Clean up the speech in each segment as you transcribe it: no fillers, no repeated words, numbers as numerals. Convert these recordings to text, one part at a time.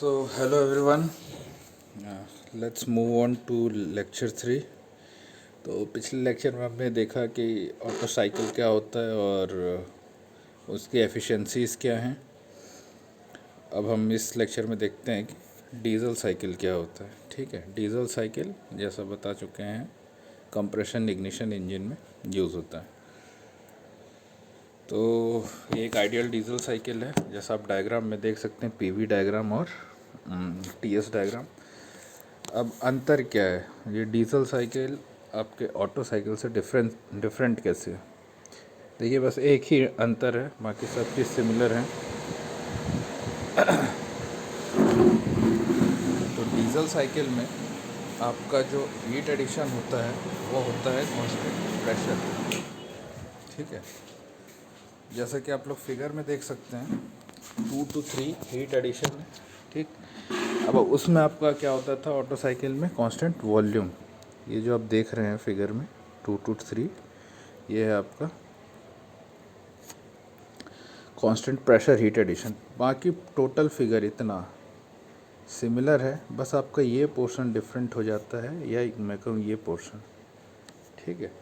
So, hello everyone. Let's move on to lecture 3. तो पिछले lecture में हमने देखा कि ऑटो साइकिल क्या होता है और उसकी एफिशिएंसीज क्या हैं. अब हम इस लेक्चर में देखते हैं कि डीजल साइकिल क्या होता है. ठीक है, डीजल साइकिल जैसा बता चुके हैं कंप्रेशन इग्निशन इंजन में यूज़ होता है. तो ये एक आइडियल डीजल साइकिल है. जैसा आप डायग्राम में देख सकते हैं, पीवी डायग्राम और टीएस डायग्राम. अब अंतर क्या है, ये डीजल साइकिल आपके ऑटो साइकिल से डिफरेंट कैसे है. देखिए, बस एक ही अंतर है, बाकी सब चीज़ सिमिलर है. तो डीजल साइकिल में आपका जो हीट एडिशन होता है वो होता है कांस्टेंट प्रेशर. ठीक है, जैसा कि आप लोग फिगर में देख सकते हैं 2 to 3 हीट एडिशन है. ठीक, अब उसमें आपका क्या होता था ऑटो साइकिल में, कांस्टेंट वॉल्यूम. ये जो आप देख रहे हैं फिगर में 2 to 3, ये है आपका कांस्टेंट प्रेशर हीट एडिशन. बाकी टोटल फिगर इतना सिमिलर है, बस आपका ये पोर्शन डिफरेंट हो जाता है, या मैं कहूँ ये पोर्शन. ठीक है,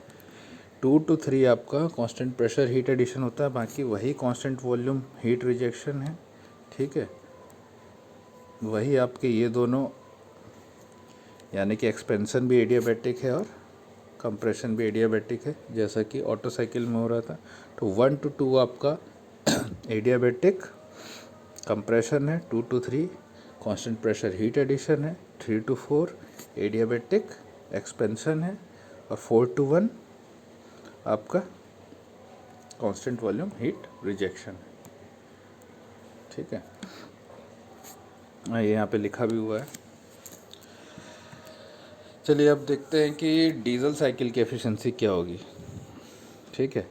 2 to 3 आपका कांस्टेंट प्रेशर हीट एडिशन होता है, बाकी वही कांस्टेंट वॉल्यूम हीट रिजेक्शन है. ठीक है, वही आपके ये दोनों, यानी कि एक्सपेंशन भी एडियाबैटिक है और कंप्रेशन भी एडियाबैटिक है, जैसा कि ऑटो साइकिल में हो रहा था. तो 1 to 2 आपका एडियाबैटिक कंप्रेशन है, 2 to 3 constant pressure heat addition है, 3 to 4 एडियाबैटिक एक्सपेंशन है, और 4 to 1 आपका कांस्टेंट वॉल्यूम हीट रिजेक्शन है. ठीक है, ये यहाँ पे लिखा भी हुआ है. चलिए अब देखते हैं कि डीजल साइकिल की एफिशिएंसी क्या होगी. ठीक है,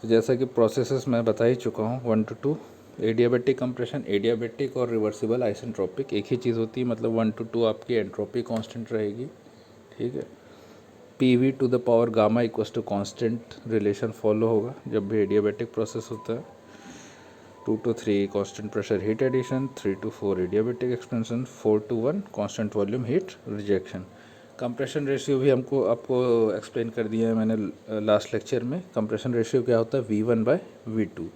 तो जैसा कि प्रोसेसेस मैं बता ही चुका हूँ, 1 to 2 एडियाबैटिक कंप्रेशन, एडियाबैटिक और रिवर्सिबल आइसेंट्रोपिक एक ही चीज़ होती है, मतलब 1 to 2 आपकी एंट्रोपी कांस्टेंट रहेगी. ठीक है, PV to the power gamma equals to constant relation follow होगा जब भी एडियाबैटिक प्रोसेस होता है. 2 to 3 constant pressure heat addition, 3 to 4 adiabatic expansion, 4 to 1 constant volume heat rejection. Compression ratio भी आपको एक्सप्लेन कर दिया है मैंने लास्ट लेक्चर में. कंप्रेशन रेशियो क्या होता है, V1/V2,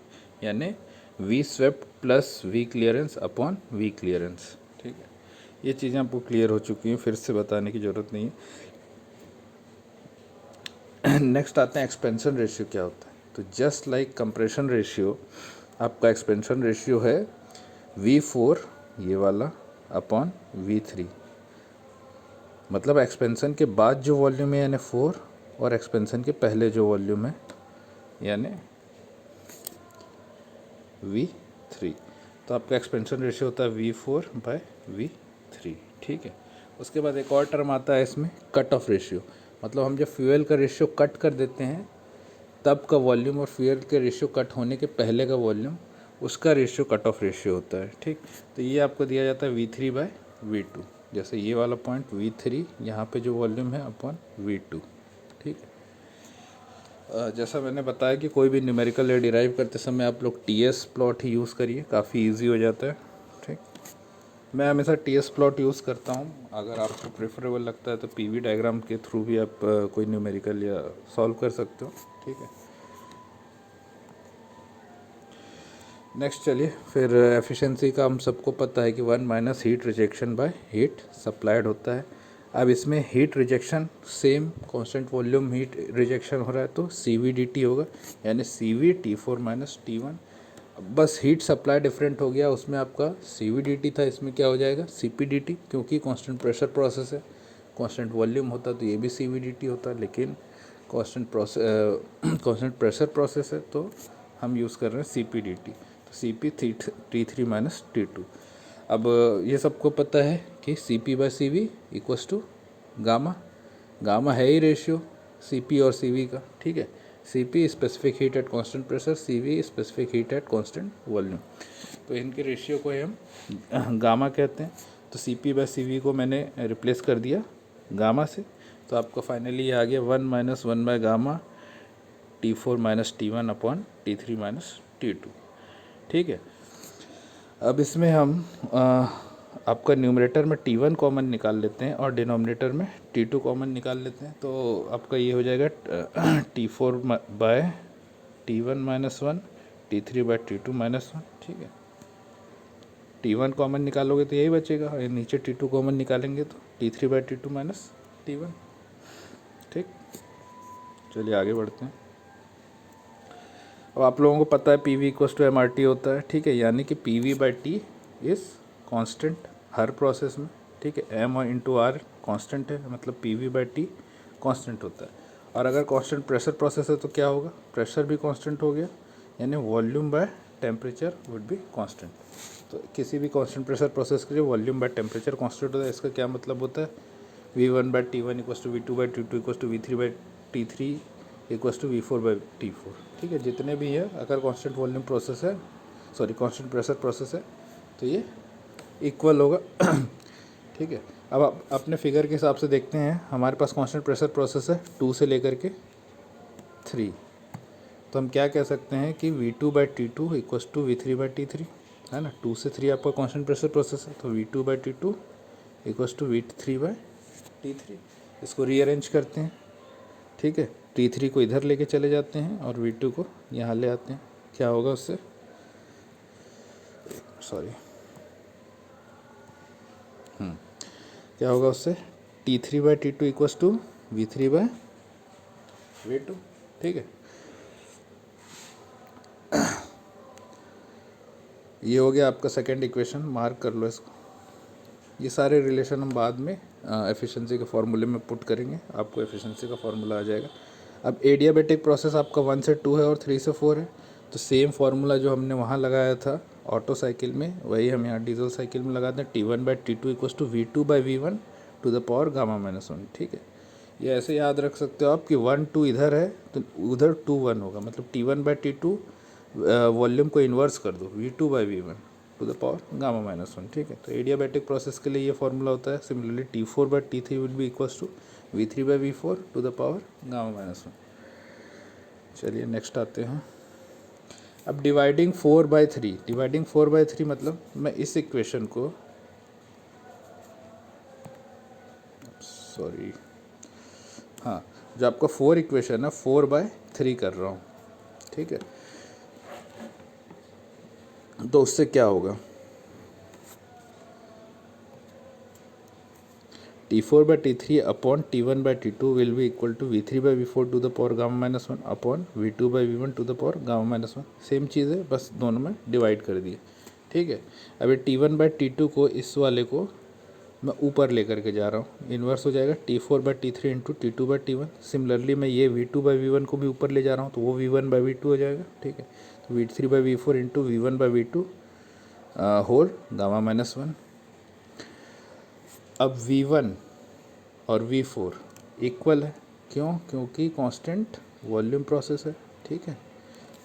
यानी V swept plus V clearance upon V clearance. ठीक है, ये चीज़ें आपको क्लियर हो चुकी हैं, फिर से बताने की ज़रूरत नहीं है. नेक्स्ट आते हैं एक्सपेंशन रेशियो क्या होता है. तो जस्ट लाइक कंप्रेशन रेशियो, आपका एक्सपेंशन रेशियो है V4 ये वाला अपॉन V3. मतलब एक्सपेंशन के बाद जो वॉल्यूम है यानी 4, और एक्सपेंशन के पहले जो वॉल्यूम है यानी V3. तो आपका एक्सपेंशन रेशियो होता है V4/V3. ठीक है, उसके बाद एक और टर्म आता है इसमें, कट ऑफ रेशियो. मतलब हम जब फ्यूल का रेशियो कट कर देते हैं तब का वॉल्यूम, और फ्यूल के रेशियो कट होने के पहले का वॉल्यूम, उसका रेशियो कट ऑफ रेशियो होता है. ठीक, तो ये आपको दिया जाता है V3/V2. जैसे ये वाला पॉइंट V3, यहाँ पे जो वॉल्यूम है अपॉन V2. ठीक, जैसा मैंने बताया कि कोई भी न्यूमेरिकल डिराइव करते समय आप लोग TS प्लॉट ही यूज़ करिए, काफ़ी इजी हो जाता है. ठीक, मैं हमेशा TS प्लॉट यूज़ करता हूँ. अगर आपको प्रेफरेबल लगता है तो PV डायग्राम के थ्रू भी आप कोई न्यूमेरिकल या सॉल्व कर सकते हो. ठीक है, नेक्स्ट चलिए फिर एफिशिएंसी का हम सबको पता है कि 1 minus heat rejection by heat supplied होता है. अब इसमें heat rejection same constant volume heat rejection हो रहा है, तो CVDT होगा, यानी CV T4 माइनस T1. बस हीट सप्लाई डिफरेंट हो गया, उसमें आपका CVDT था, इसमें क्या हो जाएगा CPDT, क्योंकि कांस्टेंट प्रेशर प्रोसेस है. कांस्टेंट वॉल्यूम होता तो ये भी CVDT होता, लेकिन कांस्टेंट प्रेशर प्रोसेस है तो हम यूज़ कर रहे हैं CPDT. तो CP T3 माइनस T2. अब ये सबको पता है कि CP/CV equals to gamma. Gamma है ही रेशियो CP और CV का. ठीक है, CP specific heat at constant pressure, CV specific heat at constant volume. तो इनके रेशियो को हम गामा कहते हैं. तो CP/CV को मैंने रिप्लेस कर दिया गामा से, तो आपको फाइनली ये आ गया 1 minus 1 by gamma T4 minus T1 upon T3 minus T2. ठीक है, अब इसमें हम आपका न्यूमरेटर में T1 कॉमन निकाल लेते हैं और डिनोमिनेटर में T2 कॉमन निकाल लेते हैं, तो आपका ये हो जाएगा T4 bye T1 minus 1, T3 bye T2 minus 1। ठीक है, T1 कॉमन निकालोगे तो यही बचेगा, और नीचे T2 कॉमन निकालेंगे तो T3 bye T2 minus T1। ठीक, चलिए आगे बढ़ते हैं। अब आप लोगों को पता है PV इक्वल्स टू MRT होता है। ठीक है, यानी कि PV by T is constant her process में। ठीक है, M और इंटू R कांस्टेंट है, मतलब PV बाई T कांस्टेंट होता है। और अगर कांस्टेंट प्रेशर प्रोसेस है तो क्या होगा, प्रेशर भी कांस्टेंट हो गया, यानी volume by temperature would be constant. तो किसी भी कांस्टेंट प्रेशर प्रोसेस के लिए वॉल्यूम बाय टेम्परेचर कांस्टेंट होता है। इसका क्या मतलब होता है, V1 by T1 equals to V2 by T2 equals to V3 by T3 equals to V4 by T4। ठीक है, जितने भी है, अगर कांस्टेंट वॉल्यूम प्रोसेस है, सॉरी कांस्टेंट प्रेशर प्रोसेस है, तो ये इक्वल होगा। ठीक है, अब आप अपने फिगर के हिसाब से देखते हैं, हमारे पास कांस्टेंट प्रेशर प्रोसेस है 2 से लेकर के 3, तो हम क्या कह सकते हैं कि V2 by T2 equals to V3 by T3, है ना। 2 से 3 आपका कांस्टेंट प्रेशर प्रोसेस है, तो V2 by T2 equals to V3 by T3। इसको रीअरेंज करते हैं। ठीक है, T3 को इधर लेके चले जाते हैं और V2 को यहाँ ले आते हैं। क्या होगा उससे, सॉरी, क्या होगा उससे, T3 by T2 equals to V3 by V2। ठीक है, ये हो गया आपका सेकेंड इक्वेशन, मार्क कर लो इसको। ये सारे रिलेशन हम बाद में एफिशिएंसी के फार्मूले में पुट करेंगे, आपको एफिशिएंसी का फार्मूला आ जाएगा। अब एडियाबेटिक प्रोसेस आपका 1 से 2 है और 3 से 4 है, तो सेम फार्मूला जो हमने वहाँ लगाया था ऑटो साइकिल में, वही हम यहाँ डीजल साइकिल में लगाते हैं। T1 by T2 equals to V2 by V1 to the power gamma minus 1। ठीक है, ये ऐसे याद रख सकते हो आप कि 1 2 इधर है तो उधर 2 1 होगा, मतलब T1 बाई T2 वॉल्यूम को इन्वर्स कर दो, V2 by V1 to the power gamma minus 1। ठीक है, तो एडियाबैटिक प्रोसेस के लिए ये फार्मूला होता है। Similarly T4 by T3 will be equals to V3 by V4 to the power gamma minus 1। चलिए नेक्स्ट आते हैं। अब डिवाइडिंग 4 बाई 3, डिवाइडिंग 4 बाई 3 मतलब मैं इस इक्वेशन को, सॉरी, हाँ, जो आपका 4 इक्वेशन है 4 बाई 3 कर रहा हूँ। ठीक है, तो उससे क्या होगा, T4 by T3 upon T1 by T2 will be equal to V3 by V4 to the power gamma minus 1 upon V2 by V1 to the power gamma minus 1। Same चीज़ है, बस दोनों में डिवाइड कर दिए। ठीक है, अभी T1 बाई T2 को, इस वाले को मैं ऊपर लेकर के जा रहा हूँ, इन्वर्स हो जाएगा T4 by T3 into T2 by T1। Similarly मैं ये V2 बाई V1 को भी ऊपर ले जा रहा हूँ, तो वो V1 बाई V2 हो जाएगा। ठीक है, तो V3 by V4 into V1 by V2 whole gamma minus 1। अब V1 और V4 इक्वल है, क्यों, क्योंकि कांस्टेंट वॉल्यूम प्रोसेस है। ठीक है,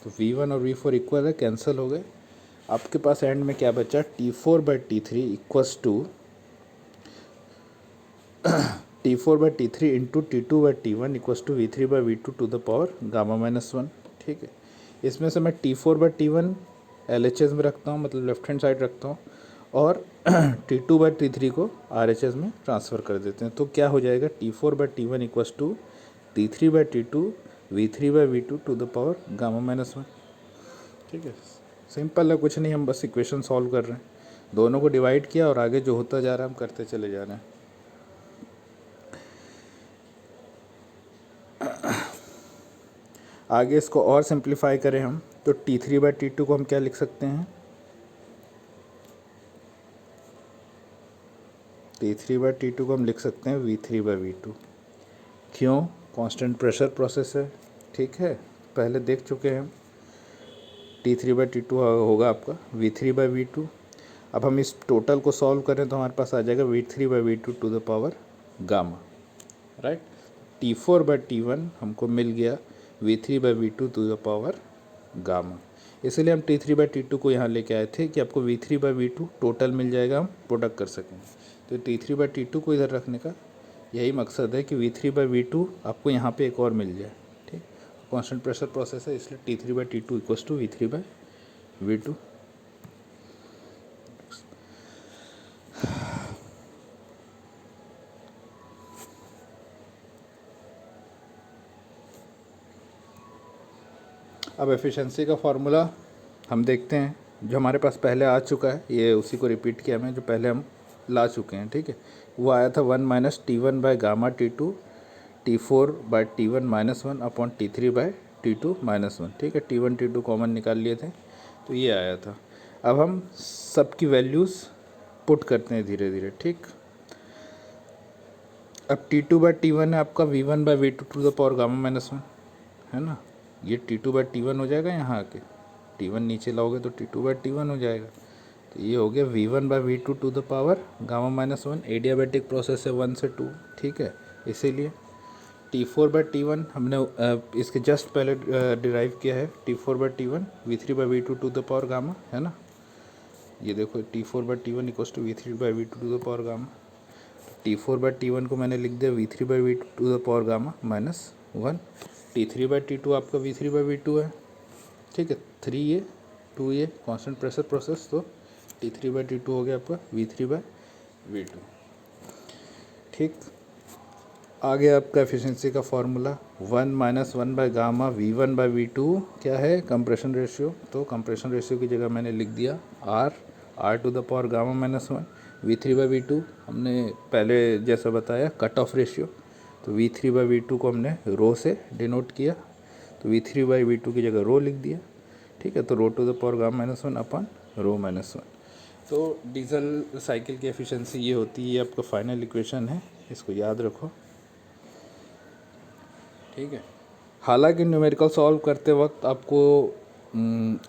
तो V1 और V4 इक्वल है, कैंसिल हो गए। आपके पास एंड में क्या बचा, T4 by T3 equals to T4 by T3 into T2 by T1 equals to V3 by V2 to the power gamma minus 1। ठीक है, इसमें से मैं T4 बाई T1 LHS में रखता हूँ, मतलब लेफ्ट हैंड साइड रखता हूँ, और T2 बाई T3 को RHS में ट्रांसफ़र कर देते हैं। तो क्या हो जाएगा, T4 by T1 equals to T3 by T2 V3 by V2 to the power gamma minus 1। ठीक है, सिंपल है, कुछ नहीं, हम बस इक्वेशन सॉल्व कर रहे हैं, दोनों को डिवाइड किया और आगे जो होता जा रहा है हम करते चले जा रहे हैं। आगे इसको और सिंप्लीफाई करें हम, तो T3 बाई T2 को हम क्या लिख सकते हैं, T3 बाई T2 को हम लिख सकते हैं V3 बाई V2। क्यों, कांस्टेंट प्रेशर प्रोसेस है। ठीक है, पहले देख चुके हैं हम। T3 बाई T2 होगा आपका V3 बाई V2। अब हम इस टोटल को सॉल्व करें तो हमारे पास आ जाएगा V3 by V2 to the power gamma, right. T4 by T1 हमको मिल गया V3 by V2 to the power gamma, इसलिए हम T3 बाई T2 को यहाँ लेके आए थे कि आपको V3 बाई V2 टोटल मिल जाएगा, हम प्रोडक्ट कर सकें। तो T3 बाई T2 को इधर रखने का यही मकसद है कि V3 बाई V2 आपको यहाँ पे एक और मिल जाए। ठीक, कांस्टेंट प्रेशर प्रोसेस है, इसलिए T3 by T2 equals to V3 by V2। अब एफिशिएंसी का फार्मूला हम देखते हैं, जो हमारे पास पहले आ चुका है, ये उसी को रिपीट किया मैं, जो पहले हम ला चुके हैं, ठीक है। वो आया था 1 minus T1 by gamma T2 T4 by T1 minus 1 upon T3 by T2 minus 1, ठीक है। T1 T2 कॉमन निकाल लिए थे, तो ये आया था। अब हम सबकी वैल्यूज़ पुट करते हैं धीरे धीरे, ठीक। अब T2 बाई T1 है आपका V1 by V2 to the power gamma minus 1, है ना। ये T2 बाई T1 हो जाएगा, यहाँ आके T1 नीचे लाओगे तो T2 बाई T1 हो जाएगा। तो ये हो गया V1 by V2 to the power gamma minus 1। Adiabatic process है 1 से 2, ठीक है। इसीलिए T4 बाई T1 हमने इसके जस्ट पहले डिराइव किया है। T4 by T1 V3 by V2 to the power gamma, है ना। ये देखो T4 by T1 equals to V3 by V2 to the power gamma. T4 by T1 को मैंने लिख दिया V3 by V2 to the power gamma minus 1। T3 by T2 आपका V3 by V2 है, ठीक है। 3 ये 2 ये कांस्टेंट प्रेशर प्रोसेस, तो T3 बाई T2 हो गया आपका V3 बाई V2, ठीक। आगे आपका एफिशिएंसी का formula 1 minus 1 by gamma V1 by V2 क्या है, कंप्रेशन रेशियो। तो कंप्रेशन रेशियो की जगह मैंने लिख दिया R to the power gamma minus 1। V3 by V2 हमने पहले जैसा बताया कट ऑफ रेशियो, तो V3 बाई V2 को हमने रो से डिनोट किया, तो V3 बाई V2 की जगह रो लिख दिया, ठीक है। तो rho to the power gamma minus 1 upon rho minus 1। तो डीजल साइकिल की एफिशिएंसी ये होती है, ये आपका फाइनल इक्वेशन है, इसको याद रखो, ठीक है। हालांकि न्यूमेरिकल सॉल्व करते वक्त आपको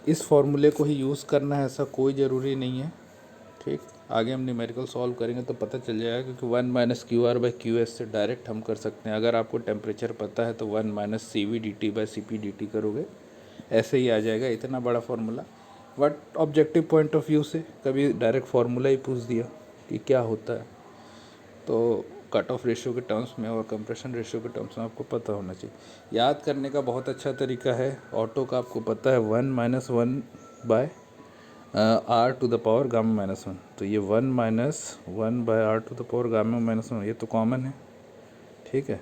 इस फॉर्मूले को ही यूज़ करना है ऐसा कोई ज़रूरी नहीं है, ठीक। आगे हम न्यूमेरिकल सॉल्व करेंगे तो पता चल जाएगा, क्योंकि 1 माइनस QR बाई QS से डायरेक्ट हम कर सकते हैं। अगर आपको टेम्परेचर पता है तो 1 minus CV dt by CP dt करोगे, ऐसे ही आ जाएगा, इतना बड़ा formula. But objective point of view से कभी डायरेक्ट फार्मूला ही पूछ दिया कि क्या होता है, तो कट ऑफ रेशियो के टर्म्स में और कंप्रेशन रेशियो के टर्म्स में आपको पता होना चाहिए। याद करने का बहुत अच्छा तरीका है, ऑटो का आपको पता है 1 minus 1 by R to the power gamma minus 1। तो ये 1 minus 1 by R to the power gamma minus 1, ये तो कॉमन है, ठीक है।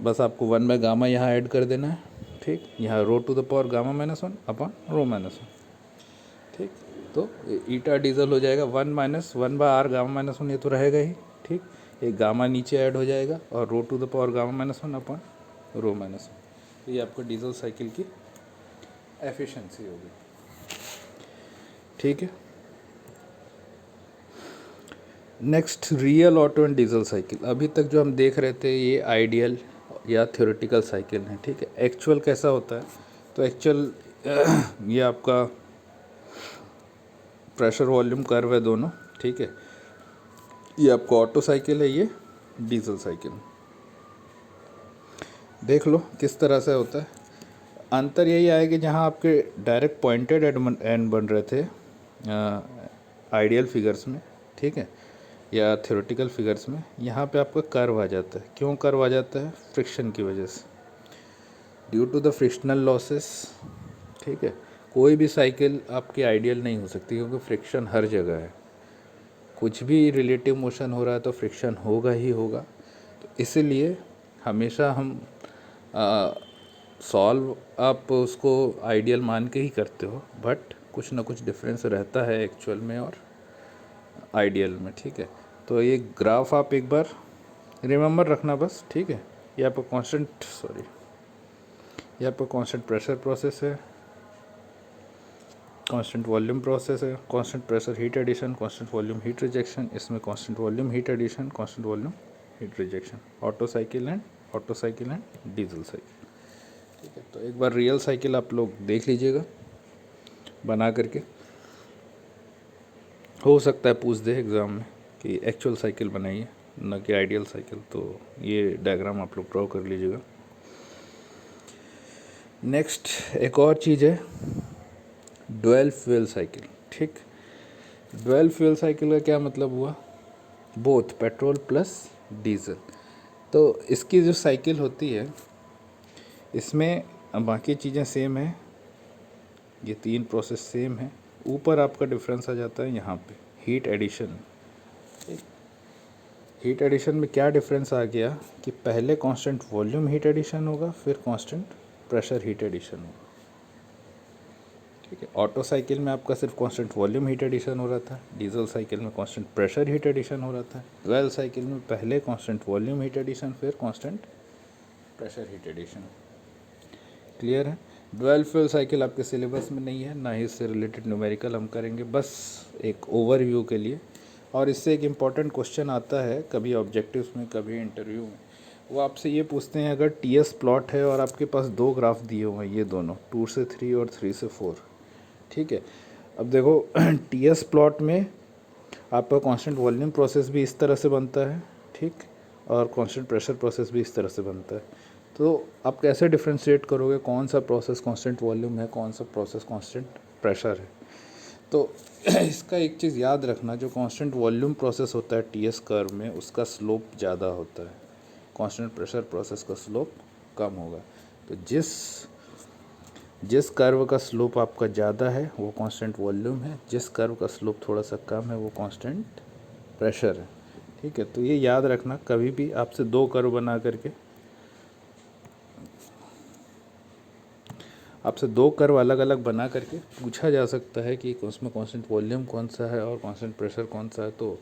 बस आपको 1 बाय गामा यहाँ ऐड कर देना है, ठीक। यहाँ rho to the power gamma minus 1 upon rho minus 1, ठीक। तो ईटा डीजल हो जाएगा 1 minus 1 by R gamma minus 1, ये तो रहेगा ही, ठीक। एक गामा नीचे ऐड हो जाएगा और rho to the power gamma minus 1 upon rho minus 1। तो ये आपको डीजल साइकिल की एफिशिएंसी होगी, ठीक है। Next real auto and diesel cycle. अभी तक जो हम देख रहे थे ये आइडियल या थ्योरेटिकल साइकिल है, ठीक है। एक्चुअल कैसा होता है, तो एक्चुअल ये आपका प्रेशर वॉल्यूम कर्व है दोनों, ठीक है। ये आपका ऑटो साइकिल है, ये डीजल साइकिल। देख लो किस तरह से होता है। अंतर यही आया कि जहाँ आपके डायरेक्ट पॉइंटेड एंड बन रहे थे आइडियल फिगर्स में, ठीक है, या थ्योरेटिकल फिगर्स में, यहाँ पे आपका कर्व आ जाता है। क्यों कर्व आ जाता है, फ्रिक्शन की वजह से, due to the frictional losses, ठीक है। कोई भी साइकिल आपकी आइडियल नहीं हो सकती, क्योंकि फ्रिक्शन हर जगह है। कुछ भी रिलेटिव मोशन हो रहा है तो फ्रिक्शन होगा ही होगा। तो इसीलिए हमेशा हम सॉल्व आप उसको आइडियल मान के ही करते हो, बट कुछ ना कुछ डिफरेंस रहता है एक्चुअल में और आइडियल में, ठीक है। तो ये ग्राफ आप एक बार रिमेंबर रखना बस, ठीक है। ये आपका कांस्टेंट प्रेशर प्रोसेस है, कांस्टेंट वॉल्यूम प्रोसेस है, constant pressure heat addition, constant volume heat rejection. इसमें constant volume heat addition, constant volume heat rejection, Otto cycle and diesel cycle, ठीक है। तो एक बार रियल साइकिल आप लोग देख लीजिएगा बना करके, हो सकता है पूछ दे एग्ज़ाम में कि एक्चुअल साइकिल बनाइए न कि आइडियल साइकिल, तो ये डायग्राम आप लोग ड्रॉ कर लीजिएगा। नेक्स्ट एक और चीज़ है ड्यूल फ्यूल साइकिल, ठीक। ड्यूल फ्यूल साइकिल का क्या मतलब हुआ, बोथ पेट्रोल प्लस डीजल। तो इसकी जो साइकिल होती है इसमें बाकी चीज़ें सेम है, ये 3 प्रोसेस सेम है। ऊपर आपका डिफरेंस आ जाता है यहाँ पे हीट एडिशन। हीट एडिशन में क्या डिफरेंस आ गया कि पहले कांस्टेंट वॉल्यूम हीट एडिशन होगा, फिर कांस्टेंट प्रेशर हीट एडिशन होगा। ठीक है, ऑटो साइकिल में आपका सिर्फ कांस्टेंट वॉल्यूम हीट एडिशन हो रहा था, डीजल साइकिल में कांस्टेंट प्रेशर हीट एडिशन हो रहा था, डुअल साइकिल में पहले कांस्टेंट वॉल्यूम हीट एडिशन फिर constant pressure heat addition. Clear है? डुअल फ्यूल साइकिल आपके सिलेबस में नहीं है, ना ही इससे रिलेटेड न्यूमेरिकल हम करेंगे, बस एक ओवरव्यू के लिए। और इससे एक इम्पॉर्टेंट क्वेश्चन आता है कभी ऑब्जेक्टिव्स में कभी इंटरव्यू में, वो आपसे ये पूछते हैं अगर टीएस प्लॉट है और आपके पास दो ग्राफ दिए हुए हैं, ये दोनों 2 से 3 और 3 से 4, ठीक है। अब देखो टीएस प्लॉट में आपका कांस्टेंट वॉल्यूम प्रोसेस भी इस तरह से बनता है, ठीक, और कांस्टेंट प्रेशर प्रोसेस भी इस तरह से बनता है। तो आप कैसे डिफ्रेंशिएट करोगे कौन सा प्रोसेस कांस्टेंट वॉल्यूम है, कौन सा प्रोसेस कांस्टेंट प्रेशर है? तो इसका एक चीज़ याद रखना, जो कांस्टेंट वॉल्यूम प्रोसेस होता है टीएस कर्व में उसका स्लोप ज़्यादा होता है, कांस्टेंट प्रेशर प्रोसेस का स्लोप कम होगा। तो जिस कर्व का स्लोप आपका ज़्यादा है वो कांस्टेंट वॉल्यूम है, जिस कर्व का स्लोप थोड़ा सा कम है वो कांस्टेंट प्रेशर है। ठीक है, तो ये याद रखना, कभी भी आपसे दो कर्व बना करके आपसे दो कर्व अलग अलग बना करके पूछा जा सकता है कि उसमें कांस्टेंट वॉल्यूम कौन सा है और कांस्टेंट प्रेशर कौन सा है। तो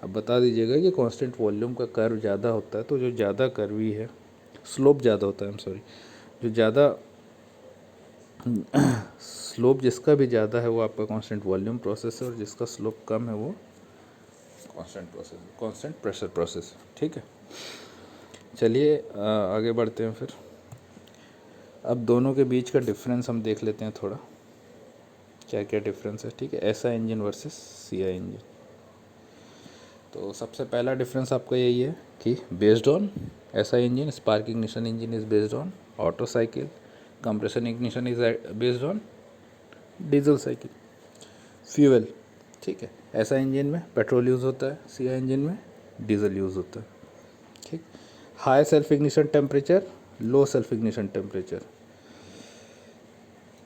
अब बता दीजिएगा कि कांस्टेंट वॉल्यूम का कर्व ज़्यादा होता है, तो जो ज़्यादा कर्वी है स्लोप ज़्यादा होता है, आई एम सॉरी, जो ज़्यादा स्लोप जिसका भी ज़्यादा है वो आपका कांस्टेंट वॉल्यूम प्रोसेस है, और जिसका स्लोप कम है वो कांस्टेंट प्रेशर प्रोसेस। ठीक है, चलिए आगे बढ़ते हैं फिर। अब दोनों के बीच का डिफरेंस हम देख लेते हैं थोड़ा, क्या क्या डिफरेंस है। ठीक है, SI engine versus CI engine. तो सबसे पहला डिफरेंस आपका यही है कि based on SI engine spark ignition engine is based on auto cycle, compression ignition is based on diesel cycle. Fuel, ठीक है, एसआई इंजन में पेट्रोल यूज़ होता है, सीआई इंजन में डीजल यूज़ होता है। ठीक, high self ignition temperature, low self ignition temperature.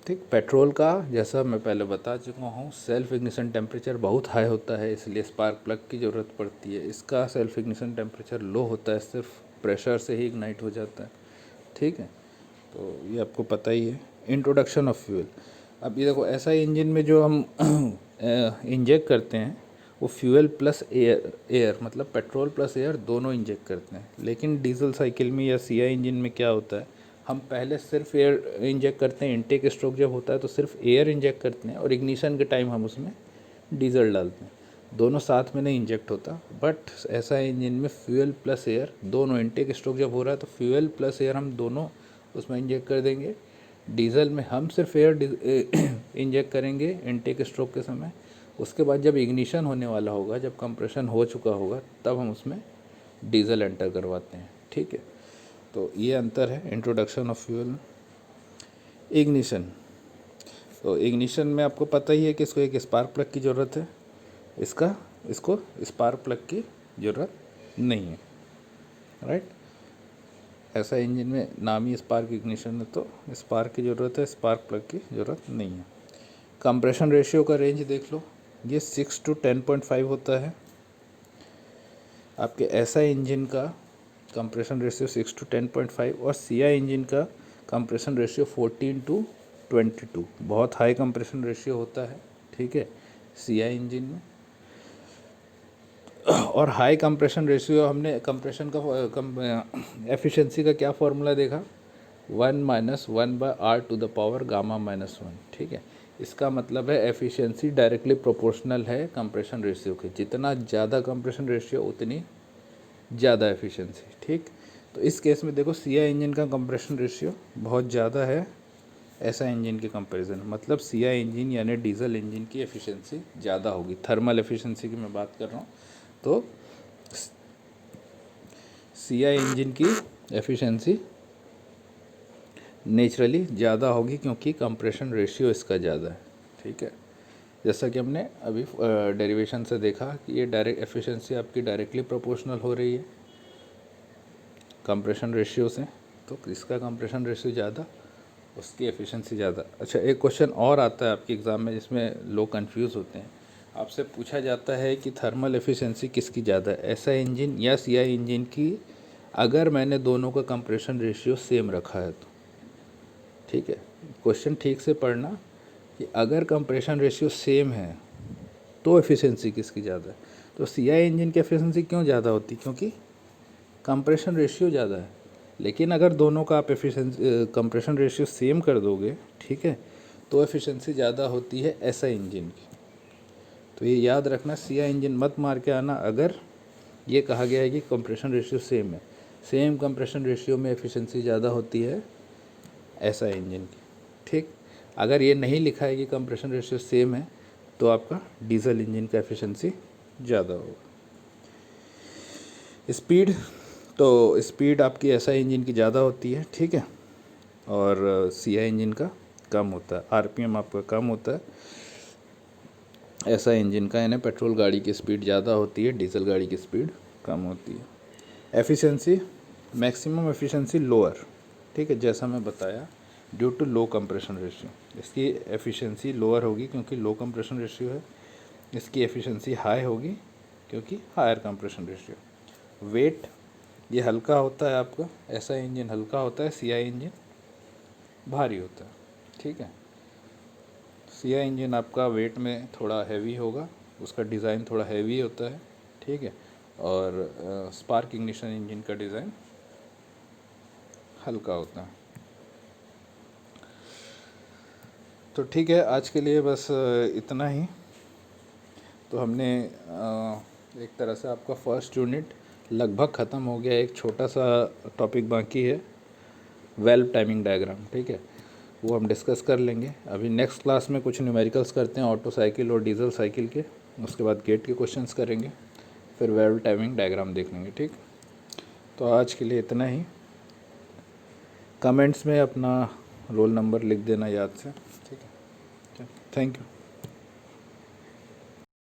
ठीक, पेट्रोल का जैसा मैं पहले बता चुका हूँ सेल्फ इग्निशन टेम्परेचर बहुत हाई होता है, इसलिए स्पार्क प्लग की ज़रूरत पड़ती है। इसका सेल्फ इग्निशन टेम्परेचर लो होता है, सिर्फ प्रेशर से ही इग्नाइट हो जाता है। ठीक है, तो ये आपको पता ही है। इंट्रोडक्शन ऑफ फ्यूल, अब ये देखो ऐसा इंजन में जो हम इंजेक्ट करते हैं वो फ्यूल प्लस एयर मतलब पेट्रोल प्लस एयर दोनों इंजेक्ट करते हैं। लेकिन डीजल साइकिल में या सीआई इंजन में क्या होता है, हम पहले सिर्फ एयर इंजेक्ट करते हैं, इनटेक स्ट्रोक जब होता है तो सिर्फ एयर इंजेक्ट करते हैं, और इग्निशन के टाइम हम उसमें डीजल डालते हैं, दोनों साथ में नहीं इंजेक्ट होता। बट ऐसा इंजन में फ्यूल प्लस एयर दोनों, इनटेक स्ट्रोक जब हो रहा है तो फ्यूल प्लस एयर हम दोनों उसमें इंजेक्ट कर देंगे। डीजल में हम सिर्फ एयर इंजेक्ट करेंगे इनटेक स्ट्रोक के समय, उसके बाद जब इग्निशन होने वाला होगा, जब कंप्रेशन हो चुका होगा, तब हम उसमें डीजल एंटर करवाते हैं। ठीक है, तो ये अंतर है इंट्रोडक्शन ऑफ फ्यूल। इग्निशन, तो इग्निशन में आपको पता ही है कि इसको एक स्पार्क प्लग की ज़रूरत है, इसको स्पार्क प्लग की ज़रूरत नहीं है, राइट। ऐसा इंजन में नाम ही स्पार्क इग्निशन है, तो स्पार्क की ज़रूरत है, स्पार्क प्लग की ज़रूरत नहीं है। कंप्रेशन रेशियो का रेंज देख लो, ये 6 to 10.5 होता है। आपके ऐसा इंजन का कंप्रेशन रेशियो 6 to 10.5 और सीआई इंजन का कंप्रेशन रेशियो 14 to 22, बहुत हाई कंप्रेशन रेशियो होता है। ठीक है, सीआई इंजन में। और हाई कंप्रेशन रेशियो, हमने कंप्रेशन का एफिशिएंसी का क्या फॉर्मूला देखा, 1 - 1/R⁻⁻⁻1। ठीक है, इसका मतलब है एफिशिएंसी डायरेक्टली प्रोपोर्शनल है कंप्रेशन रेशियो के, जितना ज़्यादा कंप्रेशन रेशियो उतनी ज़्यादा एफिशिएंसी। ठीक, तो इस केस में देखो सीआई इंजन का कंप्रेशन रेशियो बहुत ज़्यादा है ऐसा इंजन के कंपैरिजन, मतलब सीआई इंजन यानी डीजल इंजन की एफिशिएंसी ज़्यादा होगी। थर्मल एफिशिएंसी की मैं बात कर रहा हूँ, तो सीआई इंजन की एफिशिएंसी नेचुरली ज़्यादा होगी क्योंकि कंप्रेशन रेशियो इसका ज़्यादा है। ठीक है, जैसा कि हमने अभी डेरिवेशन से देखा कि ये डायरेक्ट एफिशिएंसी आपकी डायरेक्टली प्रोपोर्शनल हो रही है कंप्रेशन रेशियो से, तो इसका कंप्रेशन रेशियो ज़्यादा, उसकी एफिशिएंसी ज़्यादा। अच्छा, एक क्वेश्चन और आता है आपके एग्ज़ाम में जिसमें लोग कंफ्यूज होते हैं। आपसे पूछा जाता है कि थर्मल एफिशिएंसी किसकी ज़्यादा है, ऐसा इंजन या सीआई इंजन की, अगर मैंने दोनों का कंप्रेशन रेशियो सेम रखा है तो। ठीक है, क्वेश्चन ठीक से पढ़ना कि अगर कंप्रेशन रेशियो सेम है तो एफिशिएंसी किसकी ज़्यादा है। तो सीआई इंजन की एफिशिएंसी क्यों ज़्यादा होती है, क्योंकि कंप्रेशन रेशियो ज़्यादा है। लेकिन अगर दोनों का आप एफिशिएंसी कंप्रेशन रेशियो सेम कर दोगे, ठीक है, तो एफिशिएंसी ज़्यादा होती है एसआई इंजन की। तो ये याद रखना, सीआई इंजन मत मार के आना अगर ये कहा गया है कि कंप्रेशन रेशियो सेम है। सेम कंप्रेशन रेशियो में एफिशिएंसी ज़्यादा होती है एसआई इंजन की। ठीक, अगर ये नहीं लिखा है कि कंप्रेशन रेशियो सेम है तो आपका डीजल इंजन का एफिशिएंसी ज़्यादा होगा। स्पीड, तो स्पीड आपकी एसआई इंजन की ज़्यादा होती है, ठीक है, और सीआई इंजन का कम होता है। आरपीएम आपका कम होता है एसआई इंजन का, यानी पेट्रोल गाड़ी की स्पीड ज़्यादा होती है, डीजल गाड़ी की स्पीड कम होती है। एफिशिएंसी, मैक्सिमम एफिशिएंसी लोअर, ठीक है, जैसा मैं बताया, due to low compression ratio. इसकी एफिशिएंसी लोअर होगी क्योंकि लो कंप्रेशन रेशियो है। इसकी एफिशिएंसी हाई होगी क्योंकि हायर कंप्रेशन रेशियो। वेट, ये हल्का होता है आपका, एसआई इंजन हल्का होता है, सीआई इंजन भारी होता है, ठीक है। सीआई इंजन आपका वेट में थोड़ा हैवी होगा, उसका डिज़ाइन थोड़ा हैवी होता है, ठीक है, और स्पार्क इग्निशन इंजन का डिज़ाइन हल्का होता है। तो ठीक है, आज के लिए बस इतना ही। तो हमने एक तरह से आपका फर्स्ट यूनिट लगभग ख़त्म हो गया। एक छोटा सा टॉपिक बाकी है, वेल्व टाइमिंग डायग्राम, ठीक है, वो हम डिस्कस कर लेंगे। अभी नेक्स्ट क्लास में कुछ न्यूमेरिकल्स करते हैं ऑटो साइकिल और डीजल साइकिल के, उसके बाद गेट के क्वेश्चंस करेंगे, फिर वेल्व टाइमिंग डायग्राम देख लेंगे, ठीक। तो आज के लिए इतना ही। कमेंट्स में अपना रोल नंबर लिख देना याद से, ठीक है। Thank you.